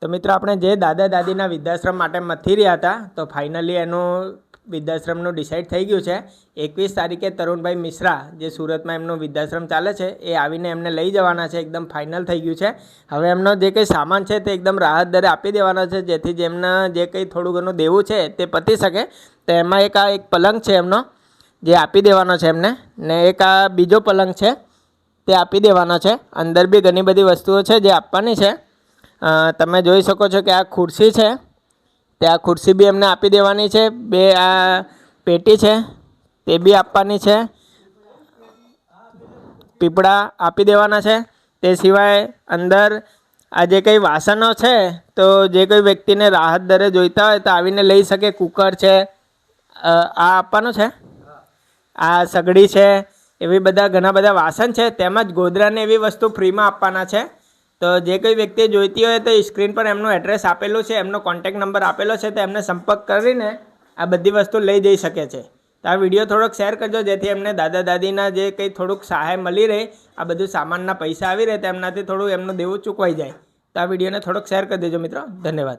તો મિત્રો આપણે જે દાદા દાદીના વૃદ્ધાશ્રમ માટે મથી રહ્યા હતા તો ફાઇનલી એનું વૃદ્ધાશ્રમનું ડિસાઇડ થઈ ગયું છે। 21 તારીખે તરુણભાઈ મિશ્રા જે સુરતમાં એમનું વૃદ્ધાશ્રમ ચાલે છે એ આવીને એમને લઈ જવાના છે। એકદમ ફાઇનલ થઈ ગયું છે। હવે એમનો જે કંઈ સામાન છે તે એકદમ રાહત દરે આપી દેવાના છે, જેથી જેમને જે કંઈ થોડું ઘણું દેવું છે તે પતી શકે। તો એમાં એક પલંગ છે એમનો જે આપી દેવાનો છે એમને, ને એક આ બીજો પલંગ છે તે આપી દેવાનો છે। અંદર બી ઘણી બધી વસ્તુઓ છે જે આપવાની છે। તમે જોઈ શકો છો કે આ ખુરશી છે તે આ ખુરશી બી એમને આપી દેવાની છે। બે આ પેટી છે તે બી આપવાની છે। પીપળા આપી દેવાના છે। તે સિવાય અંદર આ જે કંઈ વાસણો છે તો જે કોઈ વ્યક્તિને રાહત દરે જોઈતા હોય તો આવીને લઈ શકે। કુકર છે, આ આપવાનું છે, આ સગડી છે, એવી બધા ઘણા બધા વાસણ છે, તેમજ ગોદરાને એવી વસ્તુ ફ્રીમાં આપવાના છે। તો જે કોઈ વ્યક્તિ જોઈતી હોય તો સ્ક્રીન પર એમનું એડ્રેસ આપેલું છે, એમનો કોન્ટેક્ટ નંબર આપેલો છે, તો એમને સંપર્ક કરીને આ બધી વસ્તુ લઈ જઈ શકે છે। તો આ વિડીયો થોડોક શેર કરજો, જેથી એમને દાદા દાદીના જે કંઈ થોડુંક સહાય મળી રહે, આ બધું સામાનના પૈસા આવી રહે તો એમનાથી થોડું એમનું દેવું ચૂકવાઈ જાય। તો આ વિડીયોને થોડોક શેર કરી દેજો મિત્રો, ધન્યવાદ।